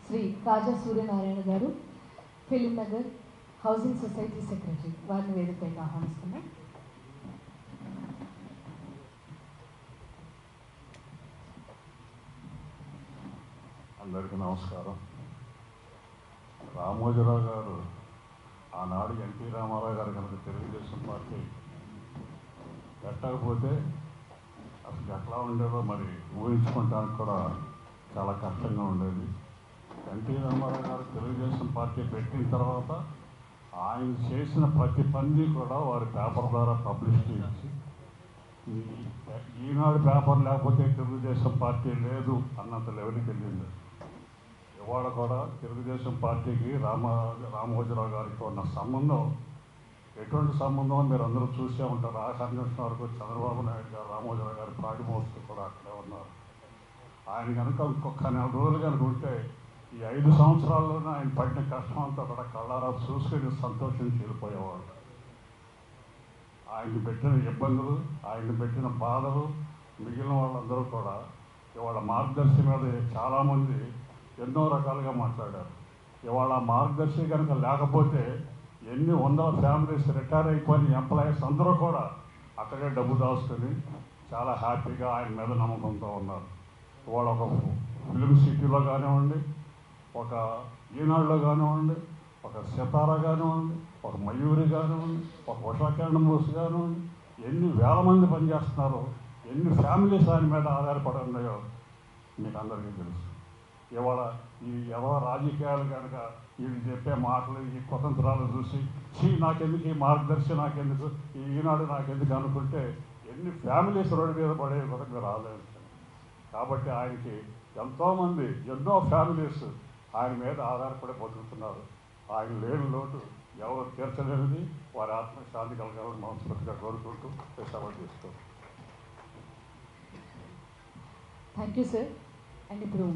శ్రీ కాజా సూర్యనారాయణ గారు, film Nagar housing society secretary, వారిని వేదికపైకి ఆహ్వానిస్తున్నాం. అందరికీ నమస్కారం. రామోజీరావు గారు ఆనాడు ఎన్టీ రామారావు గారు కనుక తెలుగుదేశం పార్టీ పెట్టకపోతే అసలు ఎట్లా ఉండేదో మరి ఊహించుకోవడానికి కూడా చాలా కష్టంగా ఉండేది. ఎన్టీ రామారావు గారు తెలుగుదేశం పార్టీ పెట్టిన తర్వాత ఆయన చేసిన ప్రతి పని కూడా వారి పేపర్ ద్వారా పబ్లిసిటీ ఇచ్చి, ఈనాడు పేపర్ లేకపోతే తెలుగుదేశం పార్టీ లేదు అన్నంత లెవెల్కి వెళ్ళింది. ఇవాళ కూడా తెలుగుదేశం పార్టీకి రామోజీరావు గారికి ఉన్న సంబంధం ఎటువంటి సంబంధం మీరు అందరూ చూసే ఉంటారు. ఆ కన్వెన్షన్ వరకు చంద్రబాబు నాయుడు గారు రామోజీరావు గారి పాడి మోస్తూ కూడా అక్కడే ఉన్నారు. ఆయన కనుక ఇంకొక 4 రోజులు కనుక ఉంటే ఈ 5 సంవత్సరాల్లోనే ఆయన పడిన కష్టం అంతా కూడా కళ్ళారా చూసుకొని సంతోషించి వెళ్ళిపోయేవాళ్ళు. ఆయన్ని పెట్టిన ఇబ్బందులు, ఆయన్ని పెట్టిన బాధలు మిగిలిన వాళ్ళందరూ కూడా ఇవాళ మార్గదర్శి మీద చాలామంది ఎన్నో రకాలుగా మాట్లాడారు. ఇవాళ మార్గదర్శి కనుక లేకపోతే ఎన్ని వందల ఫ్యామిలీస్ రిటైర్ అయిపోయిన ఎంప్లాయీస్ అందరూ కూడా అక్కడే డబ్బు దాచుకొని చాలా హ్యాపీగా ఆయన మీద నమ్మకంతో ఉన్నారు. ఇవాళ ఒక ఫిలిం సిటీలో కానివ్వండి, ఒక ఈనాడులో కానివ్వండి, ఒక సితారా కానివ్వండి, ఒక మయూరి కానివ్వండి, ఒక ఉషాకిరణ్ బోస్ కానివ్వండి, ఎన్ని వేల మంది పనిచేస్తున్నారో, ఎన్ని ఫ్యామిలీస్ ఆయన మీద ఆధారపడి ఉన్నాయో మీకు అందరికీ తెలుసు. ఇవాళ ఈ ఎవరో రాజకీయాలు కనుక వీళ్ళు చెప్పే మాటలు, ఈ కుతంత్రాలు చూసి నాకెందుకు, ఈ మార్గదర్శి నాకెందుకు, ఈ ఈనాడు నాకెందుకు అనుకుంటే ఎన్ని ఫ్యామిలీస్ రోడ్డు మీద పడే కూడా మీరు ఆలోచించండి. కాబట్టి ఆయనకి ఎంతోమంది, ఎన్నో ఫ్యామిలీస్ ఆయన మీద ఆధారపడి బతుకుతున్నారు. ఆయన లేని లోటు ఎవరు తీర్చలేనిది. వారి ఆత్మశాంతి కలగాలని మనస్ఫూర్తిగా కోరుకుంటూ సెలవు తీసుకో. Thank you sir. అండ్ ఇప్పుడు